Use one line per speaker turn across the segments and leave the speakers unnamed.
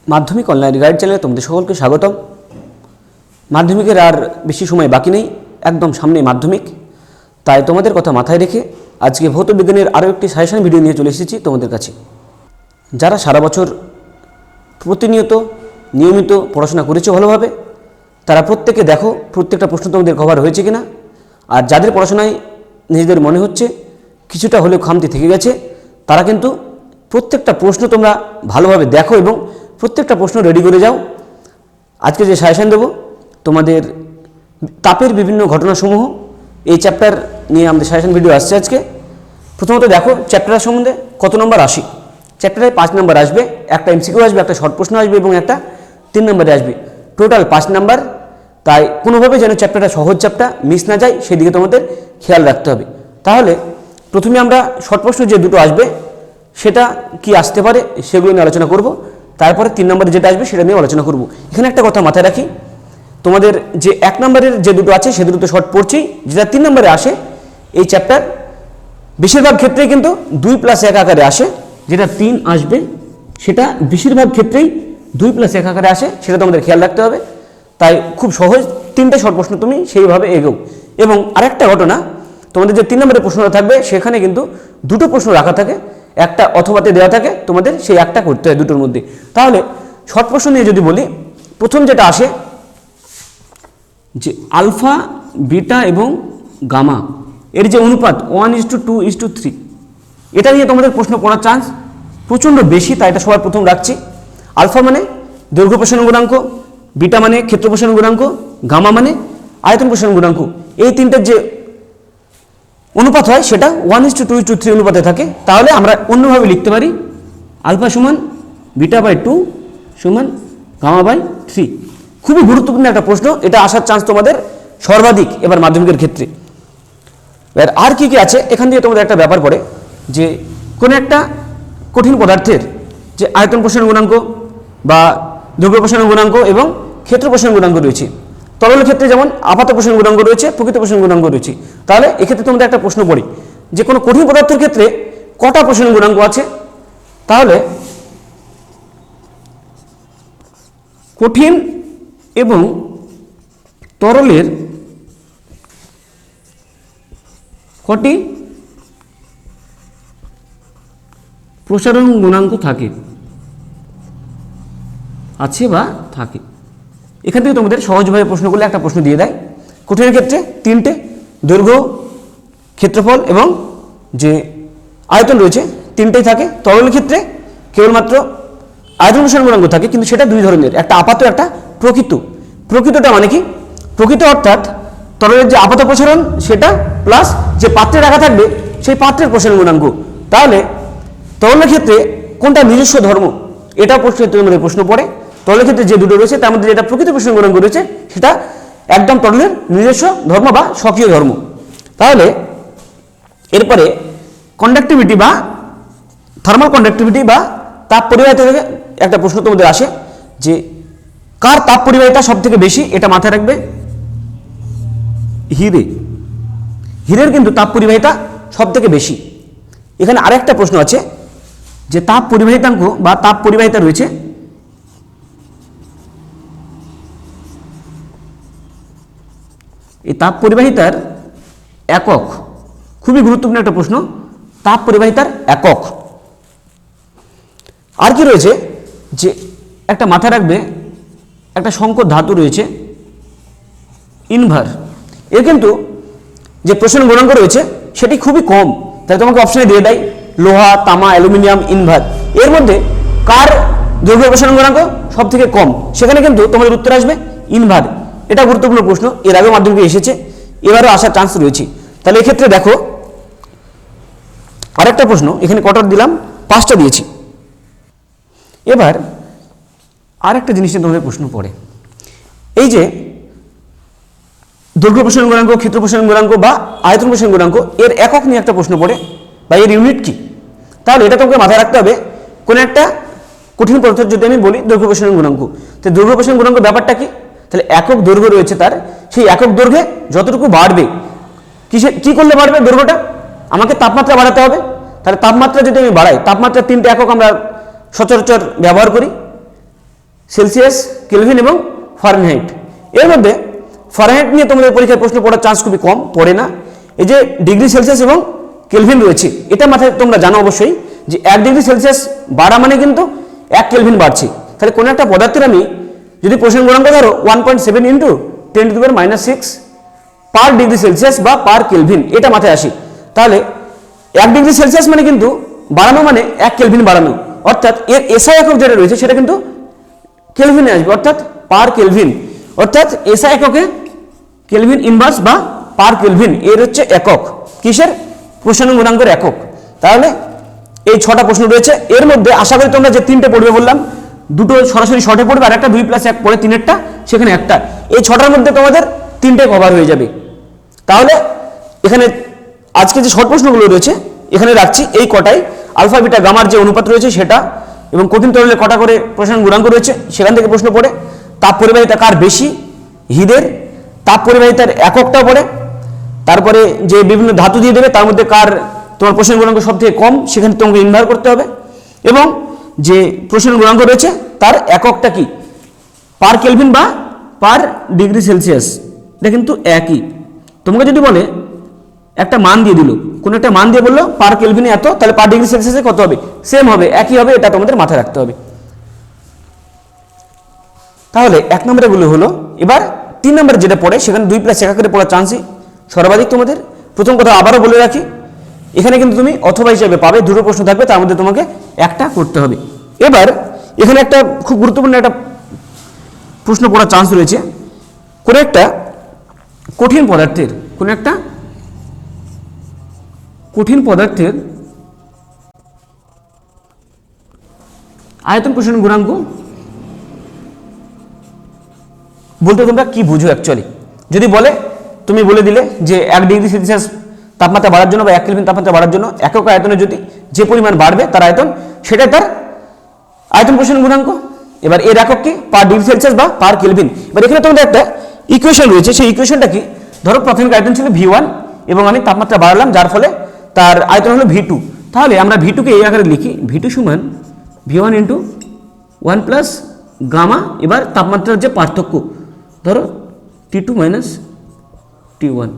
মাধ্যমিক online guide চ্যানেলে তোমাদের সকলকে স্বাগতম। মাধ্যমিকের আর বেশি সময় বাকি নেই, একদম সামনে মাধ্যমিক। তাই তোমাদের কথা মাথায় রেখে আজকে ভৌত বিজ্ঞানের আরও একটি সাজেশন ভিডিও নিয়ে চলে এসেছি তোমাদের কাছে। যারা সারা বছর প্রতিনিয়ত নিয়মিত পড়াশোনা করেছে ভালোভাবে, তারা প্রত্যেকে দেখো প্রত্যেকটা প্রশ্ন তোমাদের কভার হয়েছে কিনা। আর যাদের পড়াশোনায় নিজেদের মনে হচ্ছে কিছুটা হলেও খামতি থেকে গেছে, তারা কিন্তু প্রত্যেকটা প্রশ্ন তোমরা ভালোভাবে দেখো এবং প্রত্যেকটা প্রশ্ন রেডি করে যাও। আজকে যে সাজেশন দেবো তোমাদের তাপের বিভিন্ন ঘটনাসমূহ, এই চ্যাপ্টার নিয়ে আমাদের সাজেশন ভিডিও আসছে আজকে। প্রথমত দেখো চ্যাপ্টার সম্বন্ধে কত নম্বর আসে। চ্যাপ্টারে 5 নম্বর আসবে, একটা এমসিকিউ আসবে, একটা শর্ট প্রশ্ন আসবে এবং একটা 3 নম্বরে আসবে, টোটাল 5 নম্বর। তাই কোনোভাবে যেন চ্যাপ্টারটা সহজ চ্যাপ্টার মিস না যায় সেদিকে তোমাদের খেয়াল রাখতে হবে। তাহলে প্রথমে আমরা শর্ট প্রশ্ন যে দুটো আসবে সেটা কি আসতে পারে সেগুলো নিয়ে আলোচনা করব। তারপরে 3 নম্বরে যেটা আসবে সেটা নিয়ে আলোচনা করব। এখানে একটা কথা মাথায় রাখি, তোমাদের যে 1 নম্বরের যে দুটো আছে সে দুটো শর্ট পড়ছেই, যেটা 3 নম্বরে আসে এই চ্যাপ্টার বেশিরভাগ ক্ষেত্রেই কিন্তু 2+1 আকারে আসে। যেটা 3 আসবে সেটা বেশিরভাগ ক্ষেত্রেই 2+1 আকারে আসে, সেটা তোমাদের খেয়াল রাখতে হবে। তাই খুব সহজ 3টে শর্ট প্রশ্ন তুমি সেইভাবে এগোও। এবং আরেকটা ঘটনা, তোমাদের যে 3 নম্বরের প্রশ্নটা থাকবে সেখানে কিন্তু দুটো প্রশ্ন রাখা থাকে, একটা অথবাতে দেওয়া থাকে, তোমাদের সেই একটা করতে হয় দুটোর মধ্যে। তাহলে শর্ট প্রশ্ন নিয়ে যদি বলি, প্রথম যেটা আসে যে আলফা, বিটা এবং গামা এর যে অনুপাত 1:2:3, এটা নিয়ে তোমাদের প্রশ্ন পড়ার চান্স প্রচণ্ড বেশি। তাই এটা সবার প্রথম রাখছি। আলফা মানে দৈর্ঘ্য প্রসারণ গুণাঙ্ক, বিটা মানে ক্ষেত্র প্রসারণ গুণাঙ্ক, গামা মানে আয়তন প্রসারণ গুণাঙ্ক। এই তিনটের যে অনুপাত হয় সেটা 1:2:3 অনুপাতে থাকে। তাহলে আমরা অন্যভাবে লিখতে পারি আলফা সমান বিটা/2 সমান গামা/3। খুবই গুরুত্বপূর্ণ একটা প্রশ্ন, এটা আসার চান্স তোমাদের সর্বাধিক এবার মাধ্যমিকের ক্ষেত্রে। এবার আর কি কি আছে এখান থেকে তোমাদের একটা ব্যাপার পড়ে যে কোনো একটা কঠিন পদার্থের যে আয়তন প্রসারণ গুণাঙ্ক বা দৈর্ঘ্য প্রসারণ গুণাঙ্ক এবং ক্ষেত্র প্রসারণ গুণাঙ্ক রয়েছে। তরলের ক্ষেত্রে যেমন আপাত প্রসারণ গুণাঙ্ক রয়েছে, প্রকৃত প্রসারণ গুণাঙ্ক রয়েছে। তাহলে এক্ষেত্রে তোমাদের একটা প্রশ্ন পড়ে যে কোনো কঠিন পদার্থের ক্ষেত্রে কটা প্রসারণ গুণাঙ্ক আছে। তাহলে কঠিন এবং তরলের কটি প্রসারণ গুণাঙ্ক থাকে, আছে বা থাকে। এখান থেকে তোমাদের সহজভাবে প্রশ্ন করলে একটা প্রশ্ন দিয়ে দেয়। কঠিনের ক্ষেত্রে 3টে, দৈর্ঘ্য, ক্ষেত্রফল এবং যে আয়তন রয়েছে 3টেই থাকে। তরলের ক্ষেত্রে কেবলমাত্র আয়তন প্রসারণ গুণাঙ্ক থাকে, কিন্তু সেটা 2 ধরনের, একটা আপাত একটা প্রকৃত। প্রকৃতটা মানে কি? প্রকৃত অর্থাৎ তরলের যে আপাত প্রসারণ সেটা প্লাস যে পাত্রে রাখা থাকবে সেই পাত্রের প্রসারণ গুণাঙ্ক। তাহলে তরলের ক্ষেত্রে কোনটা নিজস্ব ধর্ম, এটা প্রশ্ন পড়ে। তরলের ক্ষেত্রে যে দুটো রয়েছে তার মধ্যে যেটা প্রকৃত প্রসারণ গুণাঙ্ক রয়েছে সেটা একদম তরলের নিজস্ব ধর্ম বা স্বকীয় ধর্ম। তাহলে এরপরে কন্ডাক্টিভিটি বা থার্মাল কন্ডাক্টিভিটি বা তাপ পরিবাহিতা থেকে একটা প্রশ্ন তোমাদের আসে যে কার তাপ পরিবাহিতা সব থেকে বেশি, এটা মাথায় রাখবে। হিরে, হিরের কিন্তু তাপ পরিবাহিতা সব থেকে বেশি। এখানে আরেকটা প্রশ্ন আছে যে তাপ পরিবাহিতাঙ্ক বা তাপ পরিবাহিতা রয়েছে, এই তাপ পরিবাহিতার একক, খুবই গুরুত্বপূর্ণ একটা প্রশ্ন, তাপ পরিবাহিতার একক। আর কি রয়েছে যে একটা মাথায় রাখবে, একটা সংকর ধাতু রয়েছে ইনভার, এর কিন্তু যে প্রসারণ গুণাঙ্ক রয়েছে সেটি খুবই কম। তাই তোমাকে অপশনে দিয়ে দেয় লোহা, তামা, অ্যালুমিনিয়াম, ইনভার, এর মধ্যে কার দৈর্ঘ্য প্রসারণ গুণাঙ্ক সব থেকে কম, সেখানে কিন্তু তোমাদের উত্তর আসবে ইনভার। এটা গুরুত্বপূর্ণ প্রশ্ন, এর আগে মাধ্যমিকে এসেছে, এবারও আসার চান্স রয়েছে। তাহলে এক্ষেত্রে দেখো আরেকটা প্রশ্ন, এখানে কটা দিলাম, 5টা দিয়েছি। এবার আরেকটা জিনিস নিয়ে তোমাদের প্রশ্ন পড়ে, এই যে দৈর্ঘ্য প্রসারণ গুণাঙ্ক, ক্ষেত্র প্রসারণ গুণাঙ্ক বা আয়তন প্রসারণ গুণাঙ্ক, এর একক নিয়ে একটা প্রশ্ন পড়ে বা এর ইউনিট কি। তাহলে এটা তোমাকে মাথায় রাখতে হবে, কোনো একটা কঠিন পদার্থের যদি আমি বলি দৈর্ঘ্য প্রসারণ গুণাঙ্ক, তো দৈর্ঘ্য প্রসারণ গুণাঙ্ক ব্যাপারটা কি? তাহলে একক দৈর্ঘ্য রয়েছে তার, সেই একক দৈর্ঘ্যে যতটুকু বাড়বে, কি করলে বাড়বে দৈর্ঘ্যটা? আমাকে তাপমাত্রা বাড়াতে হবে। তাহলে তাপমাত্রা যদি আমি বাড়াই, তাপমাত্রা 3টে একক আমরা সচরাচর ব্যবহার করি, সেলসিয়াস, কেলভিন এবং ফারেনহাইট। এর মধ্যে ফারেনহাইট নিয়ে তোমাদের পরীক্ষায় প্রশ্ন পড়ার চান্স খুবই কম, পড়ে না। এই যে ডিগ্রি সেলসিয়াস এবং কেলভিন রয়েছে, এটা মাথায় তোমরা জানো অবশ্যই যে 1 ডিগ্রি সেলসিয়াস বাড়া মানে কিন্তু 1 কেলভিন বাড়ছে। তাহলে কোনো একটা পদার্থের আমি যদি প্রসারণ গুণাঙ্ক ধরো 1.7 ইন্টু 10⁻⁻6 পার ডিগ্রি সেলসিয়াস বা পার কেলভিন, এটা মাথায় আসি। তাহলে 1 ডিগ্রি সেলসিয়াস মানে কিন্তু বাড়ানো মানে 1 কেলভিন বাড়ানো, অর্থাৎ এর এসআই একক যেটা রয়েছে সেটা কিন্তু কেলভিনে আসবে, অর্থাৎ পার কেলভিন। অর্থাৎ এসআই এককে কেলভিন ইনভার্স বা পার কেলভিন এর হচ্ছে একক, কিসের? প্রসারণ গুণাঙ্কের একক। তাহলে এই 6টা প্রশ্ন রয়েছে। এর মধ্যে আশা করি তোমরা যে 3টে পড়বে বললাম, 2টো সরাসরি শর্টে পড়বে আর একটা 2+1 পড়ে 3এরটা, সেখানে একটা। এই 6টার মধ্যে তোমাদের 3টে কভার হয়ে যাবে। তাহলে এখানে আজকে যে শর্ট প্রশ্নগুলো রয়েছে এখানে রাখছি এই কটাই। আলফা বিটা গামার যে অনুপাত রয়েছে সেটা, এবং কঠিন তরলে কটা করে প্রসারণ গুণাঙ্ক রয়েছে সেখান থেকে প্রশ্ন পড়ে। তাপ পরিবাহিতা কার বেশি? হ্রদের। তাপ পরিবাহিতার এককটাও পড়ে। তারপরে যে বিভিন্ন ধাতু দিয়ে দেবে তার মধ্যে কার তোমার প্রসারণ গুণাঙ্ক সব থেকে কম, সেখানে তোমাকে নির্ণয় করতে হবে। এবং যে প্রসারণ গুণাঙ্ক রয়েছে তার এককটা কি, পার কেলভিন বা পার ডিগ্রি সেলসিয়াস, এটা কিন্তু একই। তোমাকে যদি বলে একটা মান দিয়ে দিল, কোন একটা মান দিয়ে বললো পার কেলভিনে এত, তাহলে পার ডিগ্রি সেলসিয়াসে কত হবে? সেম হবে, একই হবে, এটা তোমাদের মাথায় রাখতে হবে। তাহলে 1 নম্বরে গুলো হলো। এবার 3 নম্বরে যেটা পড়ে সেখানে 2+1 করে পড়ার চান্সই সর্বাধিক তোমাদের। প্রথম কথা আবারও বলে রাখি, এখানে কিন্তু তুমি অথবা হিসেবে পাবে, 2টো প্রশ্ন থাকবে, তার মধ্যে তোমাকে একটা করতে হবে। এবার এখানে একটা খুব গুরুত্বপূর্ণ একটা প্রশ্ন পড়ার চান্স রয়েছে। কোনো একটা কঠিন পদার্থের আয়তন প্রসারণ গুণাঙ্ক বলতে তোমরা কি বুঝো অ্যাকচুয়ালি? যদি বলে, তুমি বলে দিলে যে 1 ডিগ্রি সেলসিয়াস তাপমাত্রা বাড়ার জন্য বা 1 কেলভিন তাপমাত্রা বাড়ার জন্য একক আয়তনে যদি যে পরিমাণ বাড়বে তার আয়তন, সেটাই তার আয়তন প্রসারণ গুণাঙ্ক। এবার এর একক কি? পার ডিগ্রি সেলসিয়াস বা পার কেলভিন। এবার এখানে তোমাদের একটা ইকুয়েশন রয়েছে, সেই ইকুয়েশনটা কি? ধরো প্রাথমিক আয়তন ছিল V1 এবং আমি তাপমাত্রা বাড়ালাম, যার ফলে তার আয়তন হলো V2। তাহলে আমরা V2 কে এই আকারে লিখি, V2 সমান V1 ইন্টু 1 প্লাস গামা। এবার তাপমাত্রার যে পার্থক্য, ধরো T2 মাইনাস T1,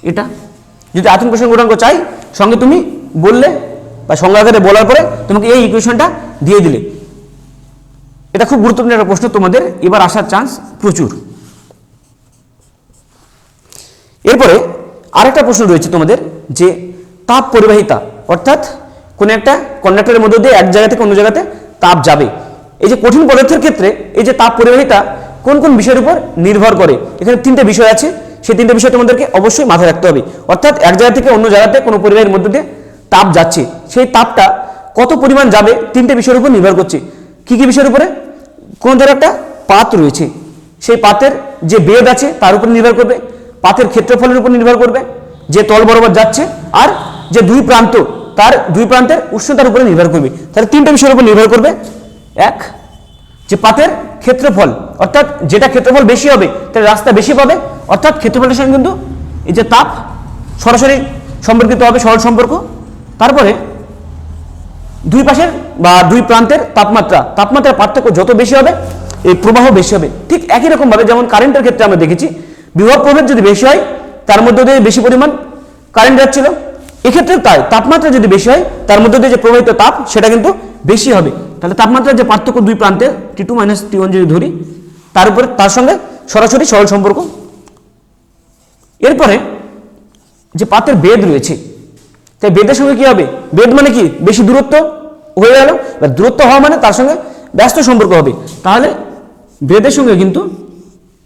এটা যদি আয়তন প্রসারণ গুণাঙ্ক চাই, সঙ্গে তুমি বললে বা সংজ্ঞা আকারে বলার পরে তোমাকে এই ইকুয়েশনটা দিয়ে দিলে। এটা খুব গুরুত্বপূর্ণ একটা প্রশ্ন, তোমাদের এবার আসার চান্স প্রচুর। এরপরে আরেকটা প্রশ্ন রয়েছে তোমাদের, যে তাপ পরিবাহিতা, অর্থাৎ কোন একটা কন্ডাক্টরের মধ্যে দিয়ে এক জায়গা থেকে অন্য জায়গাতে তাপ যাবে। এই যে কঠিন পদার্থের ক্ষেত্রে এই যে তাপ পরিবাহিতা কোন কোন বিষয়ের উপর নির্ভর করে, এখানে 3টে বিষয় আছে। সেই 3টে বিষয় তোমাদেরকে অবশ্যই মাথায় রাখতে হবে। অর্থাৎ এক জায়গা থেকে অন্য জায়গাতে কোনো পরিবাহীর মধ্যে দিয়ে তাপ যাচ্ছে, সেই তাপটা কত পরিমাণ যাবে 3টে বিষয়ের উপর নির্ভর করছে। কি কি বিষয়ের উপরে? কোন ধরো একটা পাত রয়েছে, সেই পাতের যে বেদ আছে তার উপর নির্ভর করবে, পাতের ক্ষেত্রফলের উপর নির্ভর করবে, যে তল বরাবর যাচ্ছে, আর যে দুই প্রান্ত তার দুই প্রান্তের উষ্ণতার উপরে নির্ভর করবে। তাহলে 3টে বিষয়ের উপর নির্ভর করবে। এক, যে পাতের ক্ষেত্রফল, অর্থাৎ যেটা ক্ষেত্রফল বেশি হবে তার রাস্তা বেশি পাবে, অর্থাৎ ক্ষেত্রফলের সঙ্গে কিন্তু এই যে তাপ সরাসরি সম্পর্কিত হবে, সহজ সম্পর্ক। তারপরে দুই পাশের বা দুই প্রান্তের তাপমাত্রার পার্থক্য যত বেশি হবে এই প্রবাহ বেশি হবে। ঠিক একই রকম ভাবে যেমন কারেন্টের ক্ষেত্রে আমরা দেখেছি, বিভব প্রভেদ যদি বেশি হয় তার মধ্যে দিয়ে বেশি পরিমাণ কারেন্ট যাচ্ছিল, এক্ষেত্রে তাই তাপমাত্রা যদি বেশি হয় তার মধ্যে দিয়ে যে প্রবাহিত তাপ সেটা কিন্তু বেশি হবে। তাহলে তাপমাত্রার যে পার্থক্য দুই প্রান্তে T2 মাইনাস T1 যদি ধরি, তার উপরে তার সঙ্গে সরাসরি সরল সম্পর্ক। এরপরে যে পাতের বেদ রয়েছে, তাই বেদের সঙ্গে কি হবে? বেদ মানে কি? বেশি দূরত্ব হয়ে গেল, বা দূরত্ব হওয়া মানে তার সঙ্গে ব্যস্ত সম্পর্ক হবে। তাহলে বেদের সঙ্গে কিন্তু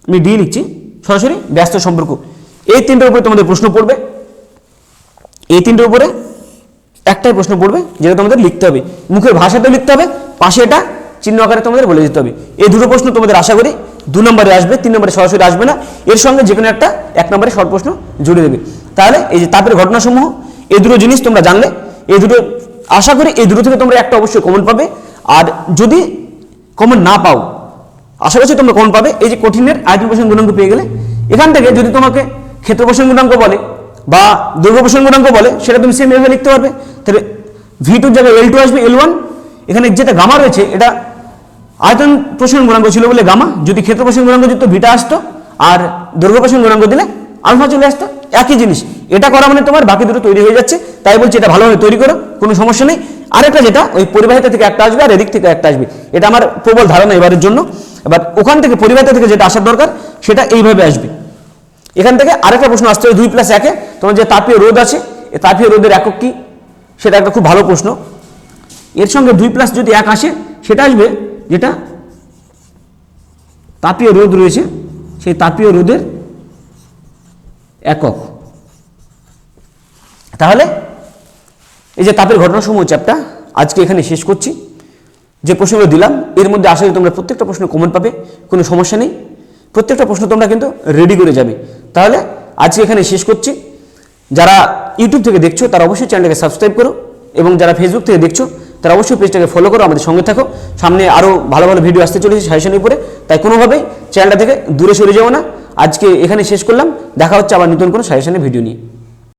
আমি ডি লিখছি, সরাসরি ব্যস্ত সম্পর্ক। এই 3টের উপরে তোমাদের প্রশ্ন পড়বে, এই 3টের উপরে একটাই প্রশ্ন পড়বে যেটা তোমাদের লিখতে হবে, মুখের ভাষাতেও লিখতে হবে, পাশে এটা চিহ্ন আকারে তোমাদের বলে দিতে হবে। এই 2টো প্রশ্ন তোমাদের আশা করি 2 নম্বরে আসবে, 3 নম্বরে সরাসরি আসবে না, এর সঙ্গে যে কোনো একটা 1 নম্বরে শর্ট প্রশ্ন জুড়ে দেবে। তাহলে এই যে তাপের ঘটনাসমূহ, এই 2টো জিনিস তোমরা জানলে, এই 2টো আশা করি এই 2টো থেকে তোমরা একটা অবশ্যই কমন পাবে। আর যদি কমন না পাও, আশা করছি তোমরা কমন পাবে। এই যে কঠিনের আয়তন প্রসারণ গুণাঙ্ক পেয়ে গেলে, এখান থেকে যদি তোমাকে ক্ষেত্র প্রসারণ গুণাঙ্ক বলে বা দৈর্ঘ্য প্রসারণ গুণাঙ্ক বলে, সেটা তুমি সেম এভাবে লিখতে পারবে। তাহলে V2 জায়গায় L2 আসবে, L1, এখানে যেটা গামা রয়েছে এটা আয়তন প্রসারণ গুণাঙ্ক ছিল বলে গামা, যদি ক্ষেত্র প্রসারণ গুণাঙ্ক যুক্ত ভিটা আসতো আর দৈর্ঘ্য প্রসারণ গুণাঙ্ক দিলে আলফা চলে আসতো, একই জিনিস। এটা করা মানে তোমার বাকি দুটো তৈরি হয়ে যাচ্ছে, তাই বলছি এটা ভালোভাবে তৈরি করো, কোনো সমস্যা নেই। আরেকটা যেটা ওই পরিবাহিতা থেকে একটা আসবে আর এদিক থেকে একটা আসবে, এটা আমার প্রবল ধারণা এবারের জন্য। এবার ওখান থেকে পরিবাহিতা থেকে যেটা আসার দরকার সেটা এইভাবে আসবে। এখান থেকে আরেকটা প্রশ্ন আসতে হবে 2+1-এ তোমার যে তাপীয় রোধ আছে, এই তাপীয় রোধের একক কি, সেটা একটা খুব ভালো প্রশ্ন। এর সঙ্গে 2+ যদি 1 আসে সেটা আসবে যেটা তাপীয় রোধ রয়েছে, সেই তাপীয় রোধের একক। তাহলে এই যে তাপের ঘটনাসমূহ চ্যাপ্টার আজকে এখানে শেষ করছি। যে প্রশ্নগুলো দিলাম এর মধ্যে আশা করি তোমরা প্রত্যেকটা প্রশ্ন কমন পাবে, কোনো সমস্যা নেই। প্রত্যেকটা প্রশ্ন তোমরা কিন্তু রেডি করে যাবে। তাহলে আজকে এখানে শেষ করছি। যারা ইউটিউব থেকে দেখছো তারা অবশ্যই চ্যানেলটাকে সাবস্ক্রাইব করো, এবং যারা ফেসবুক থেকে দেখছো তারা অবশ্যই পেজটাকে ফলো করো, আমাদের সঙ্গে থাকো। সামনে আরও ভালো ভালো ভিডিও আসতে চলেছে সাজেশনের উপরে, তাই কোনোভাবেই চ্যানেলটা থেকে দূরে সরে যাও না। আজকে এখানে শেষ করলাম, দেখা হচ্ছে আবার নতুন কোনো সাজেশনের ভিডিও নিয়ে।